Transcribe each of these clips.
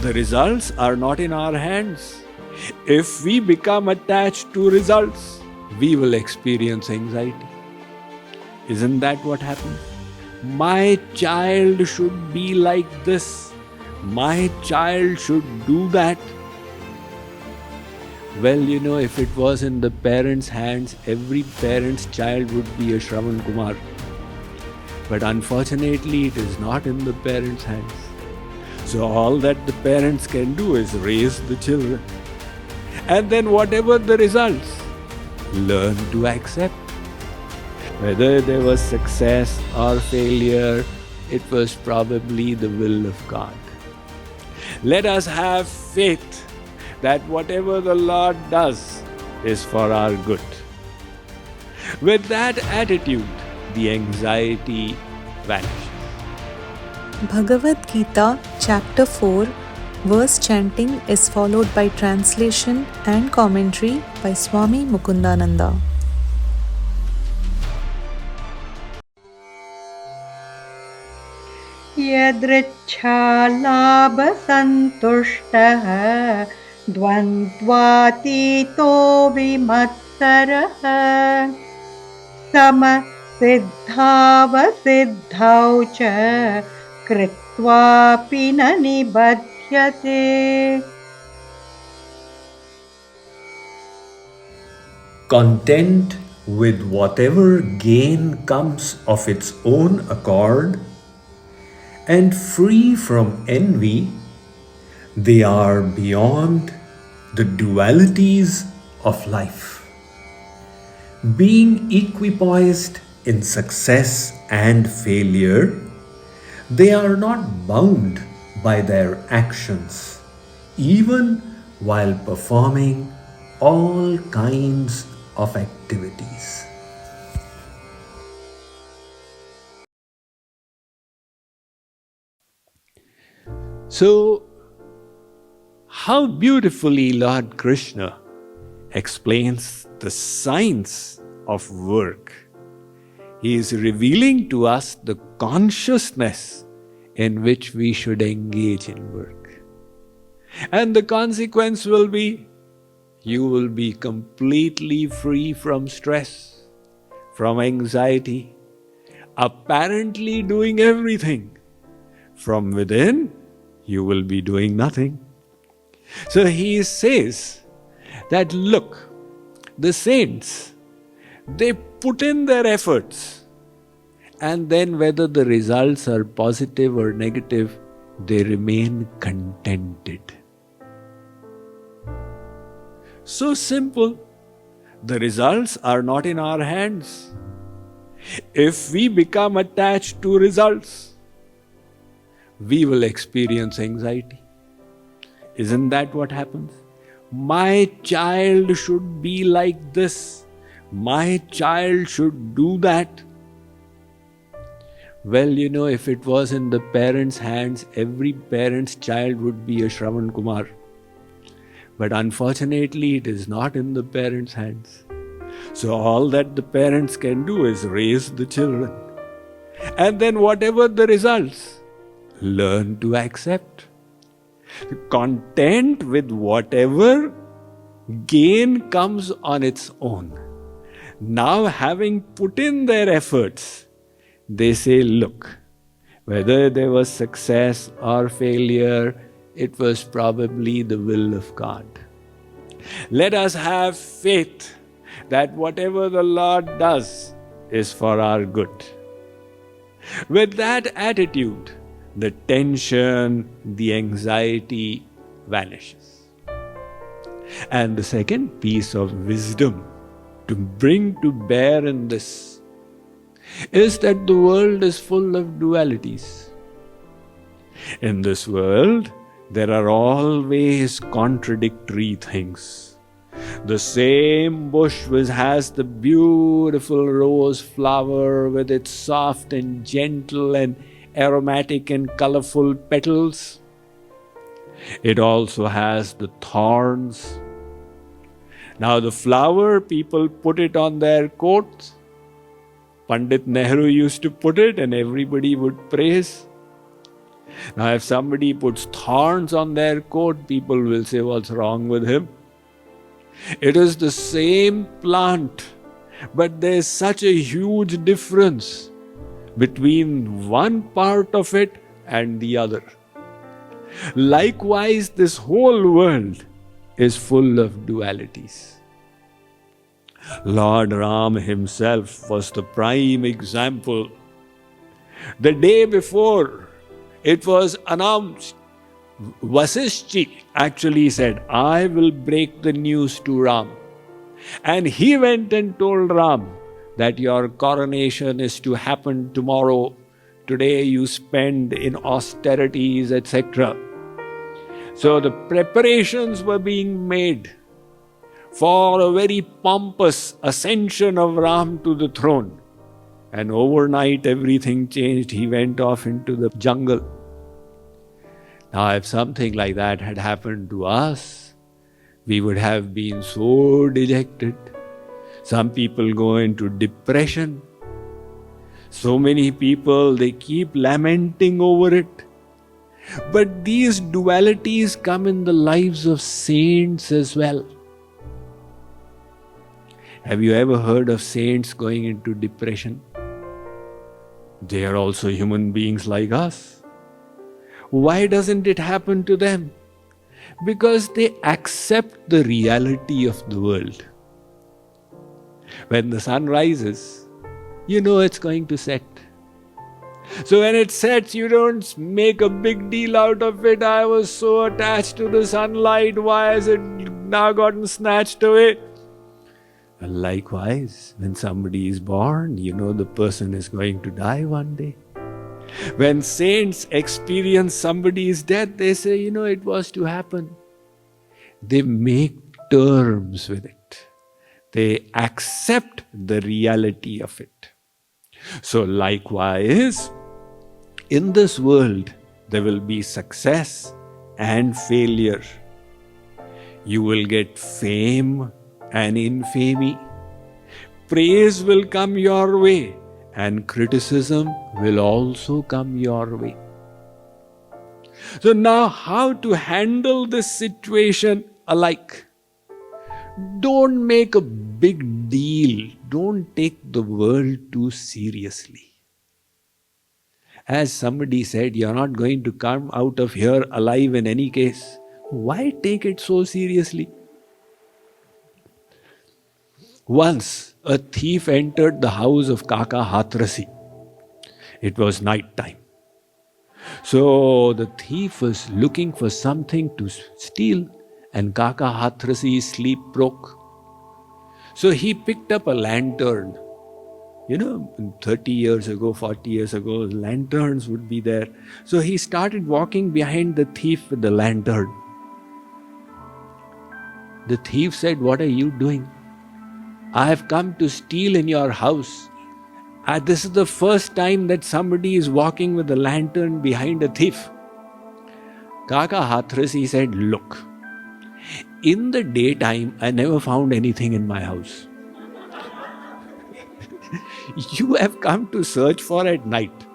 The results are not in our hands. If we become attached to results, we will experience anxiety. Isn't that what happens? My child should be like this. My child should do that. Well, if it was in the parents' hands, every parent's child would be a Shravan Kumar. But unfortunately, it is not in the parents' hands. So all that the parents can do is raise the children. And then whatever the results, learn to accept. Whether there was success or failure, it was probably the will of God. Let us have faith that whatever the Lord does is for our good. With that attitude, the anxiety vanishes. Bhagavad Gita, Chapter 4, verse chanting is followed by translation and commentary by Swami Mukundananda. यदृच्छालाभसन्तुष्टः द्वन्द्वातीतो विमत्सरः समसिद्धावसिद्धौ च कृत्वापि न निबध्यते. Content with whatever gain comes of its own accord, and free from envy, they are beyond the dualities of life. Being equipoised in success and failure, they are not bound by their actions, even while performing all kinds of activities. So, how beautifully Lord Krishna explains the science of work. He is revealing to us the consciousness in which we should engage in work. And the consequence will be, you will be completely free from stress, from anxiety, apparently doing everything. From within, you will be doing nothing. So he says that, look, the saints, they put in their efforts, and then whether the results are positive or negative, they remain contented. So simple. The results are not in our hands. If we become attached to results, we will experience anxiety. Isn't that what happens? My child should be like this. My child should do that. Well, if it was in the parents' hands, every parent's child would be a Shravan Kumar. But unfortunately, it is not in the parents' hands. So all that the parents can do is raise the children. And then whatever the results, learn to accept. Content with whatever gain comes on its own. Now, having put in their efforts, they say, look, whether there was success or failure, it was probably the will of God. Let us have faith that whatever the Lord does is for our good. With that attitude, the tension, the anxiety vanishes. And the second piece of wisdom to bring to bear in this is that the world is full of dualities. In this world, there are always contradictory things. The same bush which has the beautiful rose flower with its soft and gentle and aromatic and colorful petals, it also has the thorns. Now the flower, people put it on their coats. Pandit Nehru used to put it and everybody would praise. Now, if somebody puts thorns on their coat, people will say, what's wrong with him? It is the same plant, but there's such a huge difference between one part of it and the other. Likewise, this whole world is full of dualities. Lord Ram himself was the prime example. The day before it was announced, Vasishji actually said, I will break the news to Ram. And he went and told Ram that your coronation is to happen tomorrow. Today you spend in austerities, etc. So the preparations were being made for a very pompous ascension of Ram to the throne. And overnight everything changed. He went off into the jungle. Now, if something like that had happened to us, we would have been so dejected. Some people go into depression. So many people, they keep lamenting over it. But these dualities come in the lives of saints as well. Have you ever heard of saints going into depression? They are also human beings like us. Why doesn't it happen to them? Because they accept the reality of the world. When the sun rises, you know it's going to set. So when it sets, you don't make a big deal out of it. I was so attached to the sunlight, why has it now gotten snatched away? And likewise, when somebody is born, you know the person is going to die one day. When saints experience somebody's death, they say, you know, it was to happen. They make terms with it. They accept the reality of it. So likewise, in this world, there will be success and failure. You will get fame and infamy. Praise will come your way, and criticism will also come your way. So now, how to handle this situation alike? Don't make a big deal. Don't take the world too seriously. As somebody said, you're not going to come out of here alive in any case. Why take it so seriously? Once a thief entered the house of Kaka Hatrasi. It was night time. So the thief was looking for something to steal, and Kaka Hatrasi's sleep broke. So he picked up a lantern. You know, 30 years ago, 40 years ago, lanterns would be there. So he started walking behind the thief with the lantern. The thief said, "What are you doing? I have come to steal in your house. This is the first time that somebody is walking with a lantern behind a thief." Kaka Hatrasi said, "Look, in the daytime, I never found anything in my house. You have come to search for at night.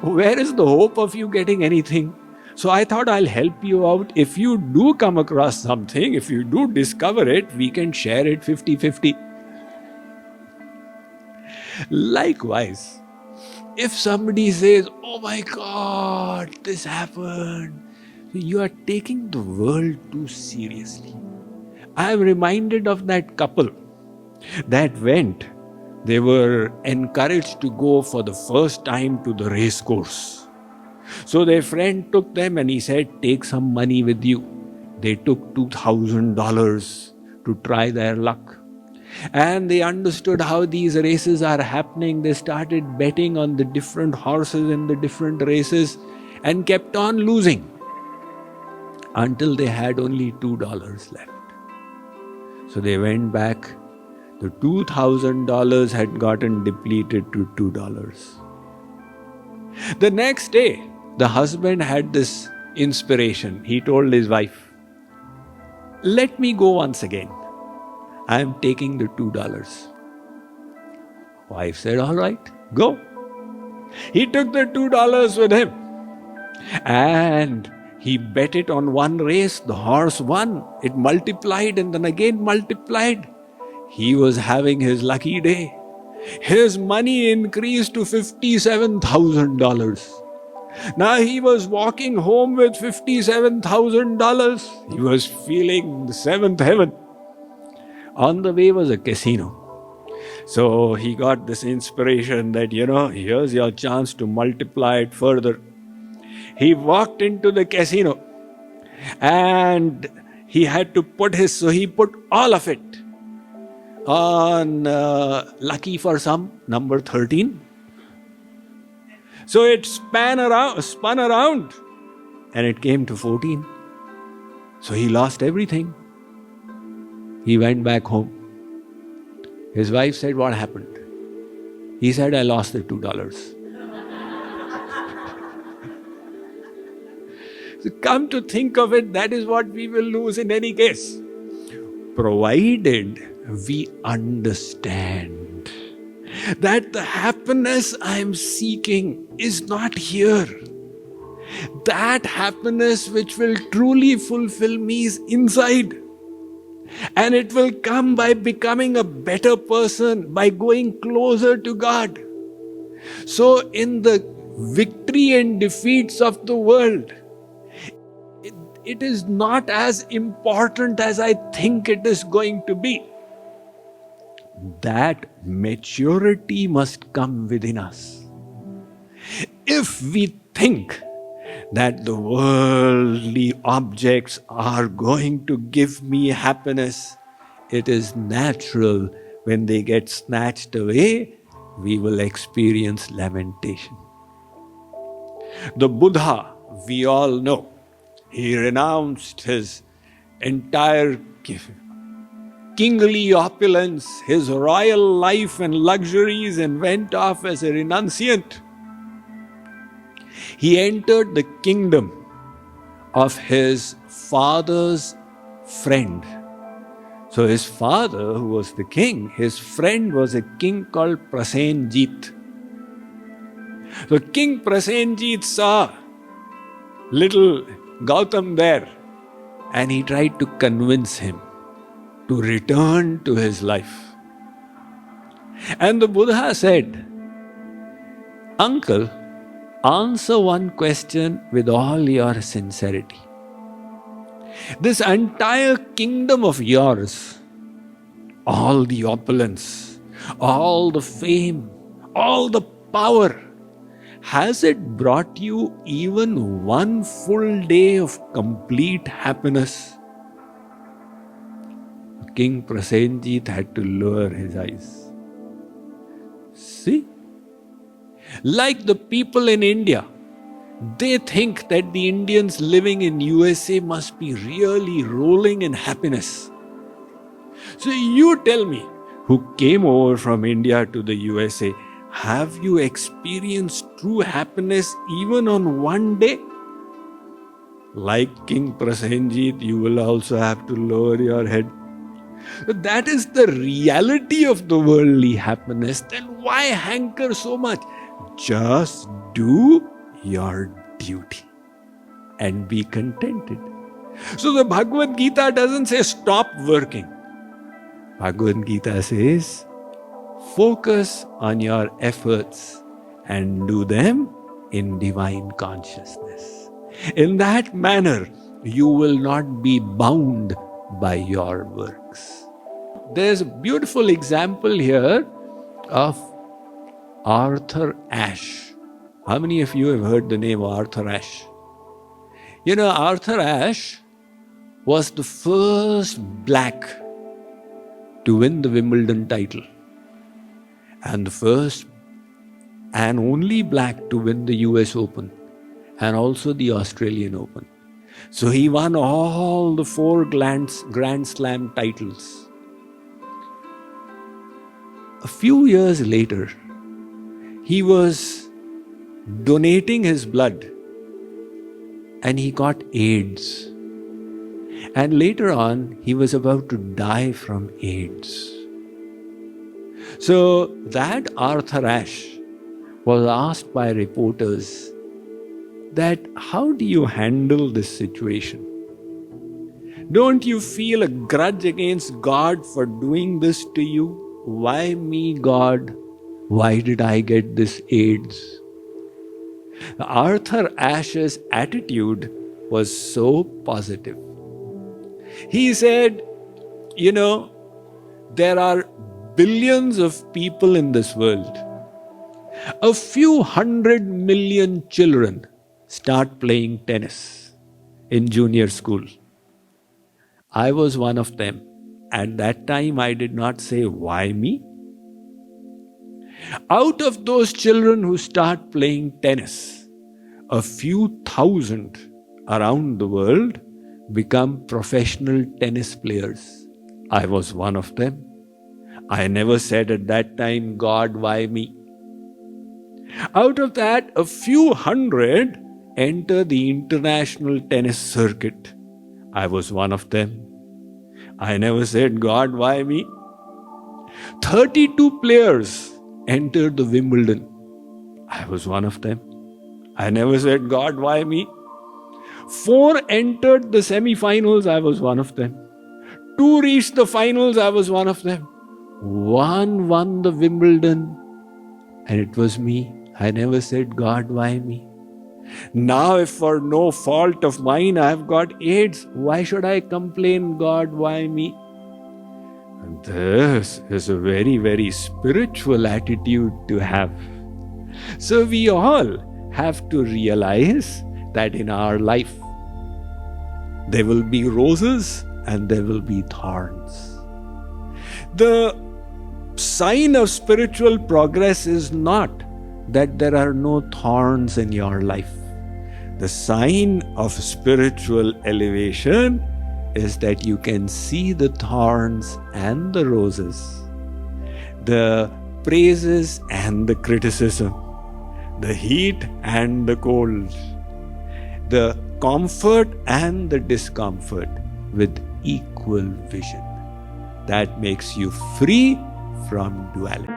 Where is the hope of you getting anything? So I thought I'll help you out. If you do come across something, if you do discover it, we can share it 50-50. Likewise, if somebody says, "Oh my God, this happened," you are taking the world too seriously. I am reminded of that couple that went. They were encouraged to go for the first time to the race course. So their friend took them and he said, "Take some money with you." They took $2,000 to try their luck. And they understood how these races are happening. They started betting on the different horses in the different races and kept on losing until they had only $2 left. So they went back. The $2,000 had gotten depleted to $2. The next day, the husband had this inspiration. He told his wife, "Let me go once again. I am taking the $2. Wife said, "All right, go." He took the $2 with him. And he bet it on one race. The horse won. It multiplied and then again multiplied. He was having his lucky day. His money increased to $57,000. Now he was walking home with $57,000. He was feeling the seventh heaven. On the way was a casino. So he got this inspiration that, here's your chance to multiply it further. He walked into the casino and he had to so he put all of it on lucky for some, number 13. So it spun around and it came to 14. So he lost everything. He went back home. His wife said, "What happened?" He said, "I lost the $2. So come to think of it, that is what we will lose in any case. Provided we understand that the happiness I am seeking is not here. That happiness which will truly fulfill me is inside. And it will come by becoming a better person, by going closer to God. So in the victory and defeats of the world, it is not as important as I think it is going to be. That maturity must come within us. If we think that the worldly objects are going to give me happiness, it is natural when they get snatched away, we will experience lamentation. The Buddha, we all know, he renounced his entire kingly opulence, his royal life and luxuries, and went off as a renunciant. He entered the kingdom of his father's friend. So his father, who was the king, his friend was a king called Prasenjit. So King Prasenjit saw little Gautam there, and he tried to convince him to return to his life. And the Buddha said, "Uncle, answer one question with all your sincerity. This entire kingdom of yours, all the opulence, all the fame, all the power, has it brought you even one full day of complete happiness?" King Prasenjit had to lower his eyes. See? Like the people in India, they think that the Indians living in USA must be really rolling in happiness. So you tell me, who came over from India to the USA, have you experienced true happiness even on one day? Like King Prasenjit, you will also have to lower your head. That is the reality of the worldly happiness. Then why hanker so much? Just do your duty and be contented. So the Bhagavad Gita doesn't say stop working. Bhagavad Gita says focus on your efforts and do them in divine consciousness. In that manner, you will not be bound by your works. There's a beautiful example here of Arthur Ashe. How many of you have heard the name Arthur Ashe? You know, Arthur Ashe was the first black to win the Wimbledon title, and the first and only black to win the US Open and also the Australian Open. So he won all the 4 Grand Slam titles. A few years later, he was donating his blood and he got AIDS. And later on, he was about to die from AIDS. So that Arthur Ashe was asked by reporters that how do you handle this situation? Don't you feel a grudge against God for doing this to you? Why me, God? Why did I get this AIDS? Arthur Ashe's attitude was so positive. He said, there are billions of people in this world. A few 100 million children start playing tennis in junior school. I was one of them. At that time, I did not say, why me? Out of those children who start playing tennis, a few thousand around the world become professional tennis players. I was one of them. I never said at that time, God, why me? Out of that, a few hundred enter the international tennis circuit. I was one of them. I never said, God, why me? 32 players entered the Wimbledon. I was one of them. I never said, God, why me? 4 entered the semi-finals. I was one of them. 2 reached the finals. I was one of them. 1 won the Wimbledon, and it was me. I never said, God, why me? Now, if for no fault of mine I have got AIDS, why should I complain, God, why me? And this is a very, very spiritual attitude to have. So we all have to realize that in our life, there will be roses and there will be thorns. The sign of spiritual progress is not that there are no thorns in your life. The sign of spiritual elevation is that you can see the thorns and the roses, the praises and the criticism, the heat and the cold, the comfort and the discomfort with equal vision. That makes you free from duality.